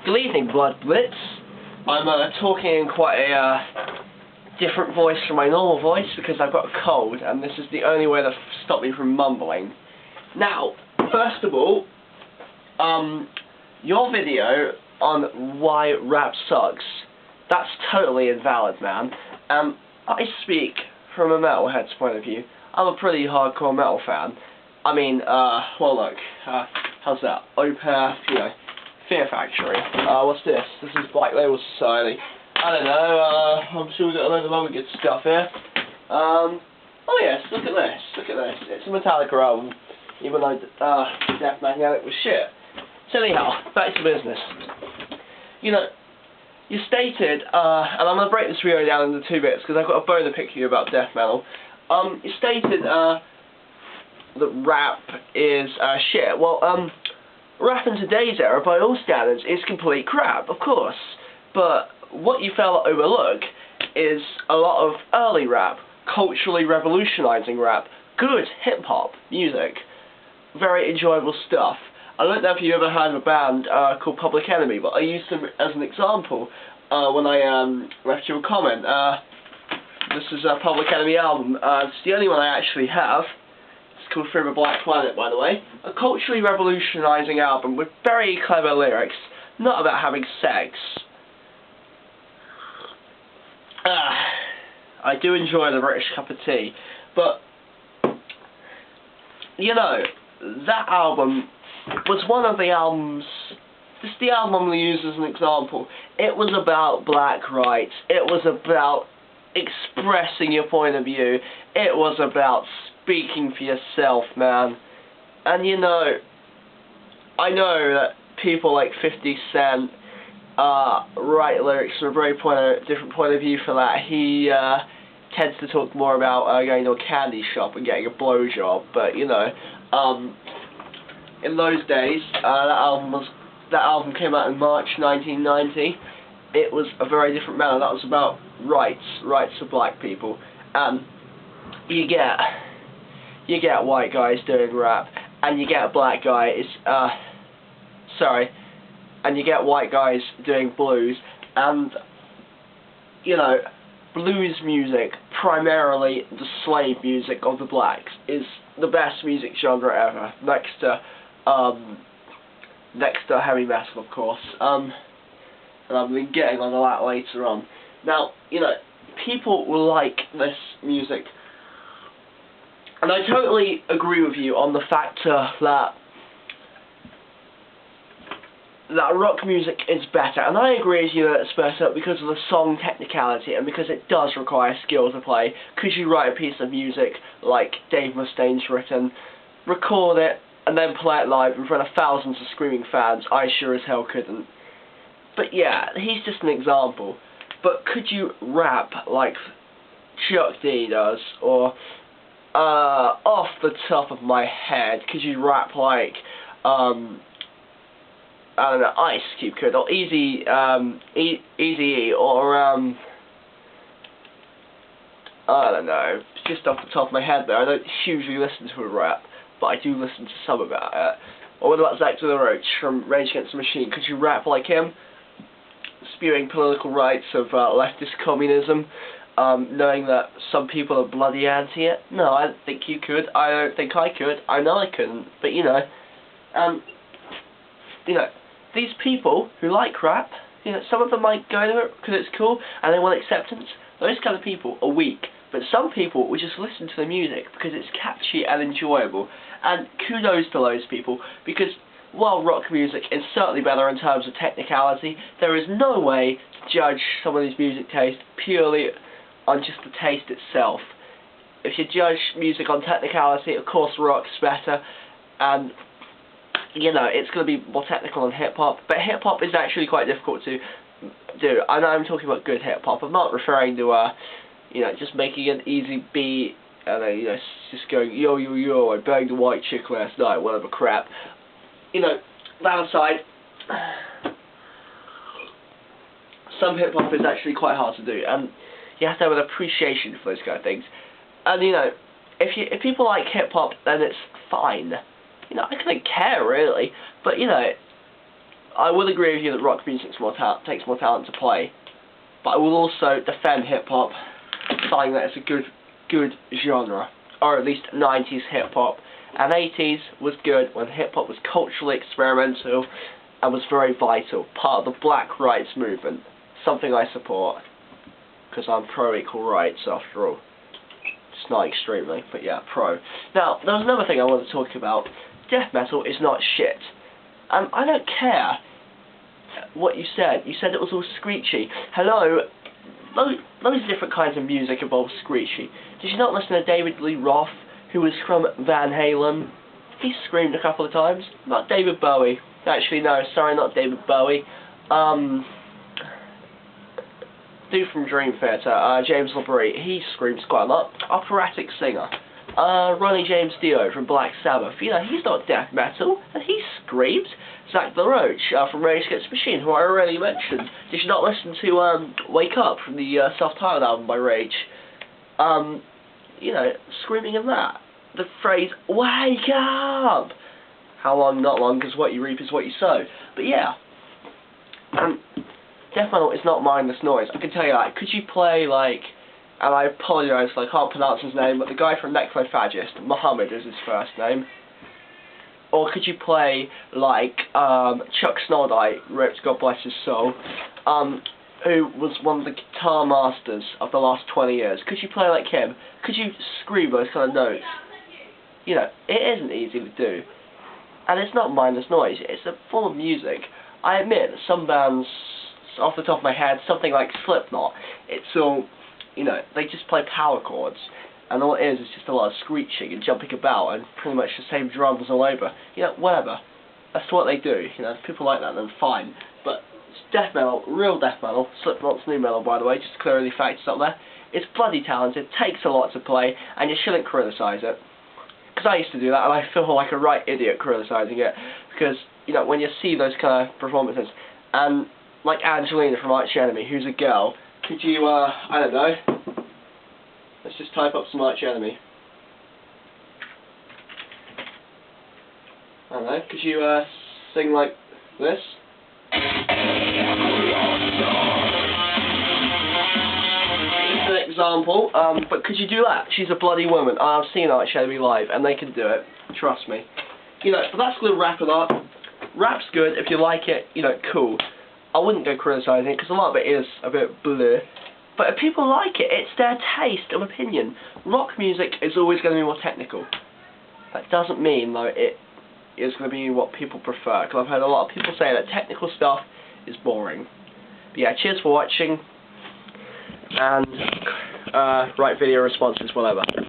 Good evening, Blood Blitz. I'm talking in quite a different voice from my normal voice because I've got a cold, and this is the only way to stop me from mumbling. Now, first of all, your video on why rap sucks, that's totally invalid, man. I speak from a metalhead's point of view. I'm a pretty hardcore metal fan. I mean, well look, how's that? Opeth, you know, Fear Factory. What's this? This is Black Label Society. I don't know, I'm sure we've got a load of other good stuff here. Oh yes, look at this, look at this. It's a Metallica album, even though Death Magnetic was shit. So anyhow, back to business. You know, you stated, and I'm going to break this video down into 2 bits, because I've got a bone to pick you about death metal. You stated, that rap is shit. Well, rap in today's era, by all standards, is complete crap, of course. But what you fail to overlook is a lot of early rap, culturally revolutionizing rap, good hip-hop music, very enjoyable stuff. I don't know if you ever heard of a band called Public Enemy, but I used them as an example when I left you a comment. This is a Public Enemy album. It's the only one I actually have. It's called Through the Black Planet, by the way. A culturally revolutionizing album with very clever lyrics, not about having sex. I do enjoy the British cup of tea, but, you know, that album was one of the albums, just the album I'm going to use as an example. It was about black rights, it was about expressing your point of view, it was about speaking for yourself, man. And you know, I know that people like 50 Cent write lyrics from a very different point of view for that. He tends to talk more about going to a candy shop and getting a blowjob, but you know, in those days, that album came out in March 1990. It was a very different matter. That was about rights for black people, and you get white guys doing rap, and you get a black guy and you get white guys doing blues, and you know, blues music, primarily the slave music of the blacks, is the best music genre ever, next to heavy metal, of course. And I've been getting on that later on. Now, you know, people will like this music, and I totally agree with you on the factor that rock music is better, and I agree with you that it's better because of the song technicality and because it does require skill to play. Could you write a piece of music like Dave Mustaine's written, record it, and then play it live in front of thousands of screaming fans? I sure as hell couldn't. But yeah, he's just an example. But could you rap like Chuck D does, or off the top of my head, could you rap like I don't know, Ice Cube could, or Easy-E, or I don't know, just off the top of my head there. I don't hugely listen to a rap, but I do listen to some about it. Or what about Zach de la Roach from Rage Against the Machine? Could you rap like him, spewing political rights of leftist communism, knowing that some people are bloody anti it? No, I don't think you could. I don't think I could. I know I couldn't. But you know, these people who like rap, you know, some of them might go to it because it's cool and they want acceptance. Those kind of people are weak. But some people will just listen to the music because it's catchy and enjoyable. And kudos to those people, because while rock music is certainly better in terms of technicality, there is no way to judge somebody's music taste purely on just the taste itself. If you judge music on technicality, of course rock's better, and you know, it's going to be more technical than hip-hop, but hip-hop is actually quite difficult to do. I know I'm talking about good hip-hop. I'm not referring to, you know, just making an easy beat and, you know, just going, yo, yo, yo, I banged a white chick last night, whatever crap. You know, that aside, some hip-hop is actually quite hard to do, and you have to have an appreciation for those kind of things. And, you know, if people like hip-hop, then it's fine. You know, I couldn't care, really, but, you know, I will agree with you that rock music takes more talent to play, but I will also defend hip-hop, saying that it's a good genre, or at least 90s hip-hop, and 80s was good when hip-hop was culturally experimental and was very vital, part of the black rights movement, something I support, because I'm pro-equal rights after all. It's not extremely, but yeah, pro. Now, there was another thing I wanted to talk about. Death metal is not shit. I don't care what you said. You said it was all screechy. Hello, loads of different kinds of music involve screechy. Did you not listen to David Lee Roth, who was from Van Halen? He screamed a couple of times. Not David Bowie. Actually, no, sorry, not David Bowie. Dude from Dream Theater, James LaBrie, he screams quite a lot. Operatic singer. Ronnie James Dio from Black Sabbath, you know, he's not death metal, and he screams. Zach the Roach from Rage Against the Machine, who I already mentioned. Did you not listen to Wake Up from the self-titled album by Rage? You know, screaming in that. The phrase, wake up! How long, not long, because what you reap is what you sow. But yeah, death metal is not mindless noise, I can tell you that. Could you play, like, and I apologise, I can't pronounce his name, but the guy from Necrophagist, Muhammad is his first name. Or could you play, like, Chuck Snoldite, ripped, God bless his soul, who was one of the guitar masters of the last 20 years. Could you play like him? Could you scream those kind of notes? You know, it isn't easy to do. And it's not mindless noise, it's a form of music. I admit that some bands, off the top of my head, something like Slipknot, it's all, you know, they just play power chords, and all it is just a lot of screeching and jumping about, and pretty much the same drums all over. You know, whatever. That's what they do. You know, if people like that, then fine. But it's death metal, real death metal. Slipknot's new metal, by the way, just to clear any facts up there. It's bloody talented, takes a lot to play, and you shouldn't criticise it. Because I used to do that, and I feel like a right idiot criticising it. Because, you know, when you see those kind of performances, and like Angelina from Arch Enemy, who's a girl, could you, I don't know, let's just type up some Arch Enemy. I don't know, could you, sing like this? Just an example, but could you do that? She's a bloody woman. I've seen Arch Enemy live, and they can do it, trust me. You know, but that's going to wrap it up. Rap's good, if you like it, you know, cool. I wouldn't go criticising it, because a lot of it is a bit bleh. But if people like it, it's their taste of opinion. Rock music is always going to be more technical. That doesn't mean, though, it is going to be what people prefer, because I've heard a lot of people say that technical stuff is boring. But yeah, cheers for watching, and write video responses, whatever.